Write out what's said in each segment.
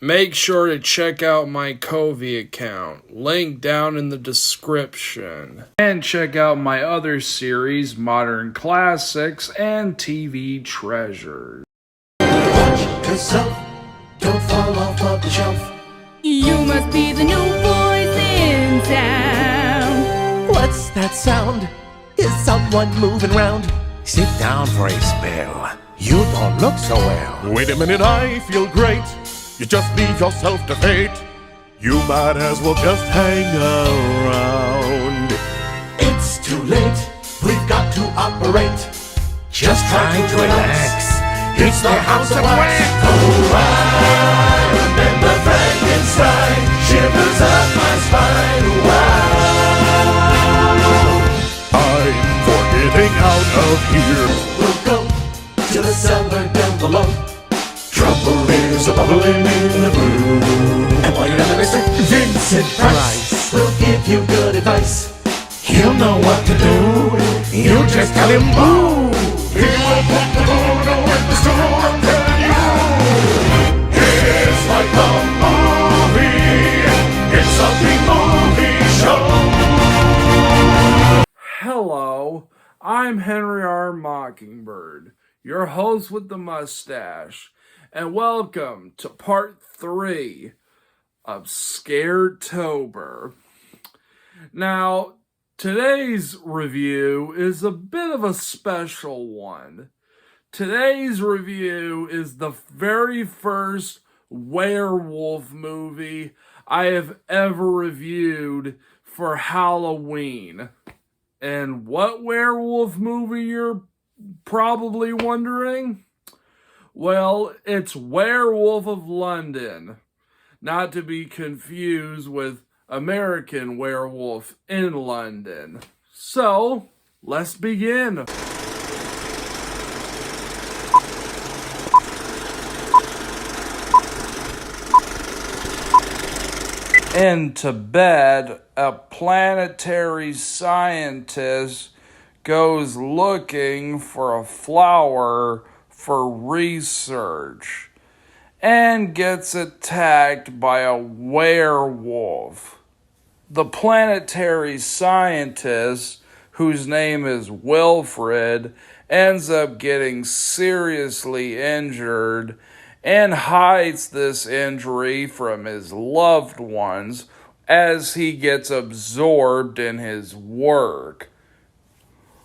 Make sure to check out my Covey account, link down in the description. And check out my other series, Modern Classics and TV Treasures. Watch yourself, don't fall off of the shelf. You must be the new voice in town. What's that sound? Is someone moving round? Sit down for a spell. You don't look so well. Wait a minute, I feel great. You just leave yourself to fate. You might as well just hang around. It's too late, we've got to operate. Just trying to relax. It's the house of wax. Oh, I remember Frankenstein. Shivers up my spine. Wow. I'm getting out of here. We'll go to the cellar down below. Trouble is a bubbling in the brew. And while you're down there, Mr. Vincent Price will give you good advice. He'll know what to do. You just tell him boo. He will put the motor with the storm, I'm telling you. It's like a movie. It's a B-movie show. Hello, I'm Henry R. Mockingbird, your host with the mustache, and welcome to part 3 of Scared-tober. Now, today's review is a bit of a special one. Today's review is the very first werewolf movie I have ever reviewed for Halloween. And what werewolf movie, you're probably wondering? Well, it's Werewolf of London, not to be confused with American Werewolf in London. So, let's begin. In Tibet, a planetary scientist goes looking for a flower for research and gets attacked by a werewolf. The planetary scientist, whose name is Wilfred, ends up getting seriously injured and hides this injury from his loved ones as he gets absorbed in his work.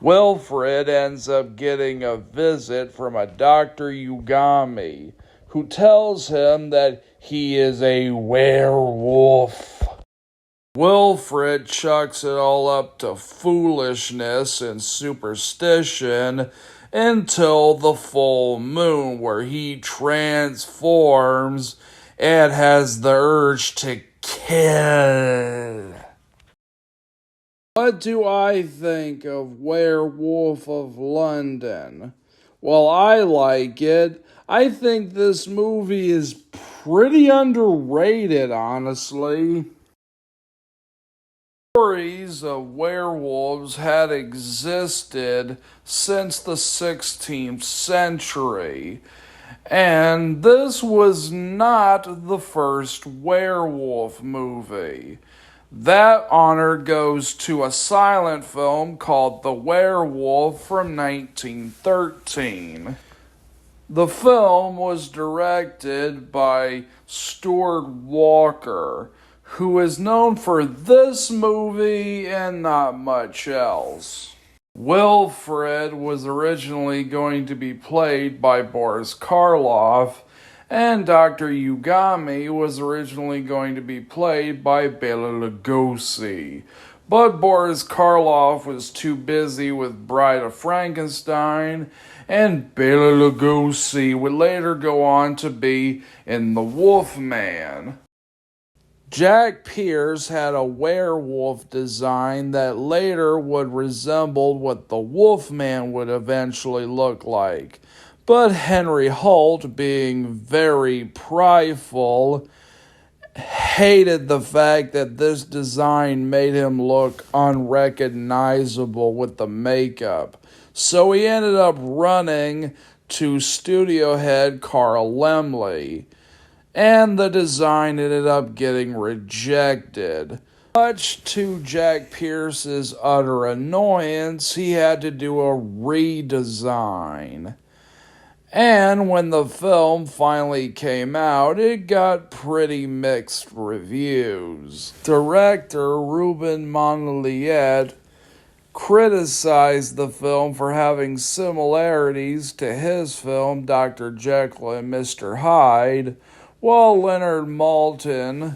Wilfred ends up getting a visit from a Dr. Yugami, who tells him that he is a werewolf. Wilfred chucks it all up to foolishness and superstition until the full moon, where he transforms and has the urge to kill. What do I think of Werewolf of London? Well, I like it. I think this movie is pretty underrated, honestly. Stories of werewolves had existed since the 16th century, and this was not the first werewolf movie. That honor goes to a silent film called The Werewolf from 1913. The film was directed by Stuart Walker, who is known for this movie and not much else. Wilfred was originally going to be played by Boris Karloff, and Dr. Yugami was originally going to be played by Bela Lugosi. But Boris Karloff was too busy with Bride of Frankenstein, and Bela Lugosi would later go on to be in The Wolfman. Jack Pierce had a werewolf design that later would resemble what the Wolfman would eventually look like. But Henry Holt, being very prideful, hated the fact that this design made him look unrecognizable with the makeup. So he ended up running to studio head Carl Laemmle and the design ended up getting rejected. Much to Jack Pierce's utter annoyance, he had to do a redesign. And when the film finally came out, it got pretty mixed reviews. Director Ruben Monoliet criticized the film for having similarities to his film Dr. Jekyll and Mr. Hyde, while Leonard Maltin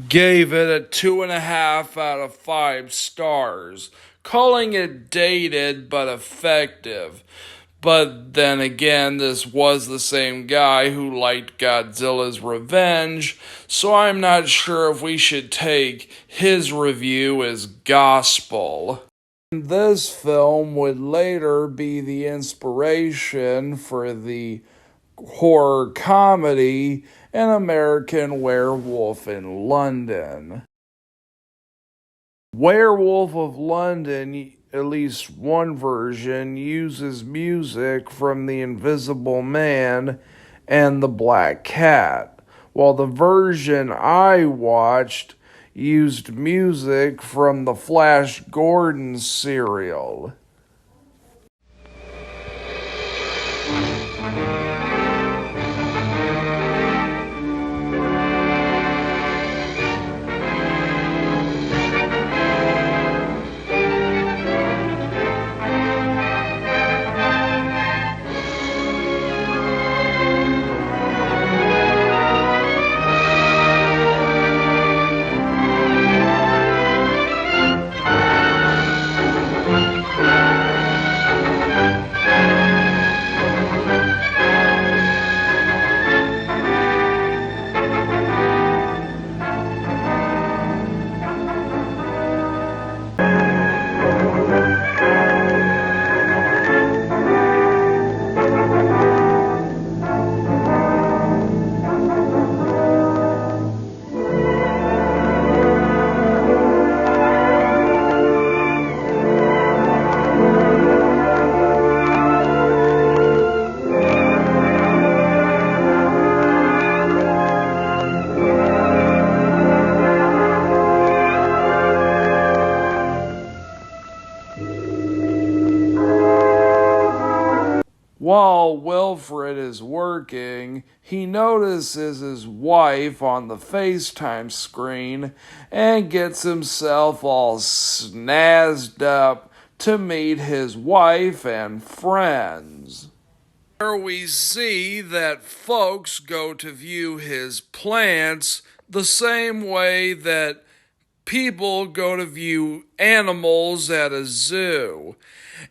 gave it a 2.5 out of 5 stars, calling it dated but effective. But then again, this was the same guy who liked Godzilla's Revenge, so I'm not sure if we should take his review as gospel. This film would later be the inspiration for the horror comedy An American Werewolf in London. Werewolf of London, at least one version, uses music from The Invisible Man and The Black Cat, while the version I watched used music from the Flash Gordon serial. While Wilfred is working, he notices his wife on the FaceTime screen and gets himself all snazzed up to meet his wife and friends. There we see that folks go to view his plants the same way that people go to view animals at a zoo.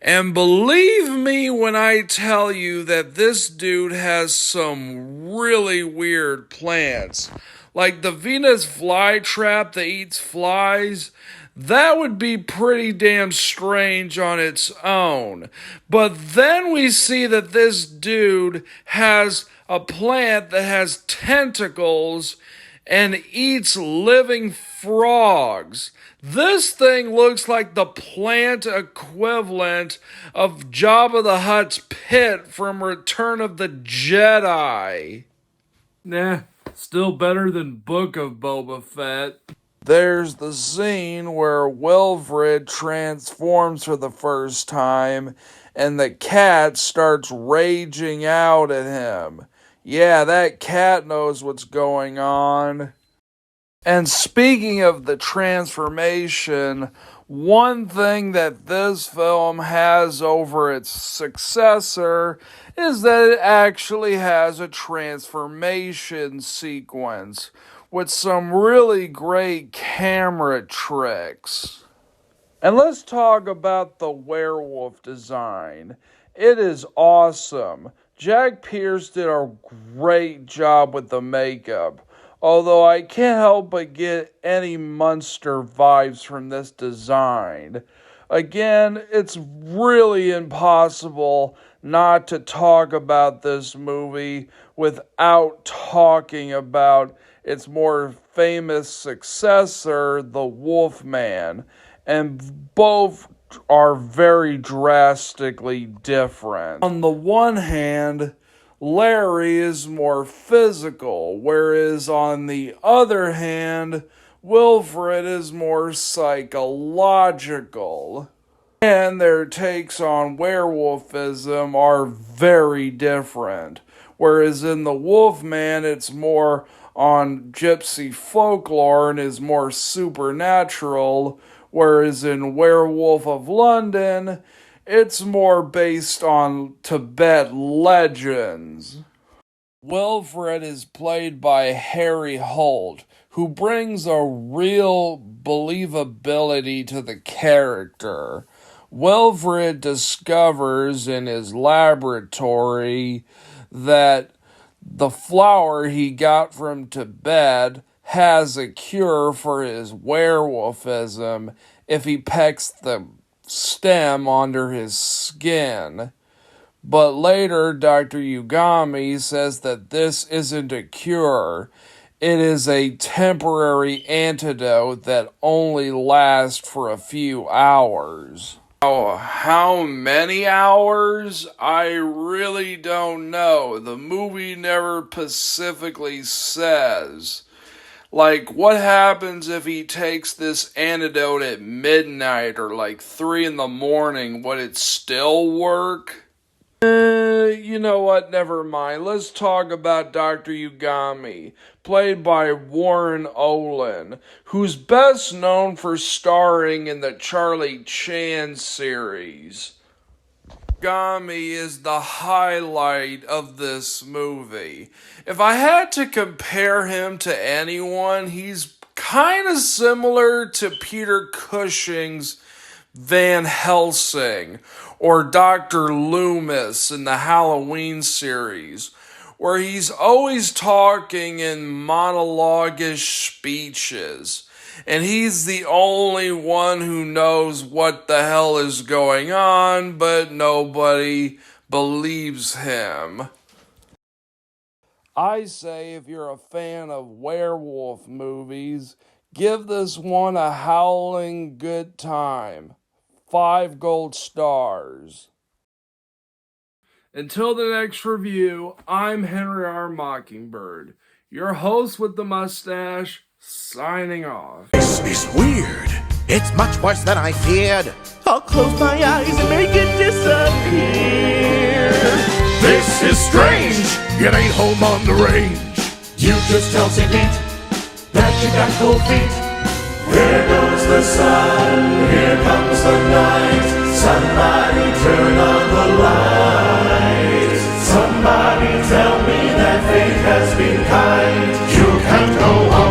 And believe me when I tell you that this dude has some really weird plants. Like the Venus flytrap that eats flies. That would be pretty damn strange on its own. But then we see that this dude has a plant that has tentacles and eats living frogs. This thing looks like the plant equivalent of Jabba the Hutt's pit from Return of the Jedi. Nah, still better than Book of Boba Fett. There's the scene where Wilfred transforms for the first time and the cat starts raging out at him. Yeah, that cat knows what's going on. And speaking of the transformation, one thing that this film has over its successor is that it actually has a transformation sequence with some really great camera tricks. And let's talk about the werewolf design. It is awesome. Jack Pierce did a great job with the makeup. Although I can't help but get any Munster vibes from this design. Again, it's really impossible not to talk about this movie without talking about its more famous successor, The Wolfman. And both are very drastically different. On the one hand, Larry is more physical, whereas on the other hand, Wilfred is more psychological. And their takes on werewolfism are very different. Whereas in The Wolfman, it's more on gypsy folklore and is more supernatural, whereas in Werewolf of London, it's more based on Tibet legends. Wilfred is played by Harry Holt, who brings a real believability to the character. Wilfred discovers in his laboratory that the flower he got from Tibet has a cure for his werewolfism if he pecks the stem under his skin. But later, Dr. Yugami says that this isn't a cure. It is a temporary antidote that only lasts for a few hours. Oh, how many hours? I really don't know. The movie never specifically says. Like, what happens if he takes this antidote at midnight or like 3 in the morning? Would it still work? You know what? Never mind. Let's talk about Dr. Yugami, played by Warren Olin, who's best known for starring in the Charlie Chan series. Yugami is the highlight of this movie. If I had to compare him to anyone, he's kind of similar to Peter Cushing's Van Helsing or Dr. Loomis in the Halloween series, where he's always talking in monologue-ish speeches, and he's the only one who knows what the hell is going on, but nobody believes him. I say if you're a fan of werewolf movies, give this one a howling good time. 5 gold stars. Until the next review, I'm Henry R. Mockingbird, your host with the mustache, signing off. This is weird. It's much worse than I feared. I'll close my eyes and make it disappear. This is strange. It ain't home on the range. You just tell St. Pete that you got cold feet. Here goes the sun, here comes the night. Somebody turn on the light. Somebody tell me that fate has been kind. You can't go on.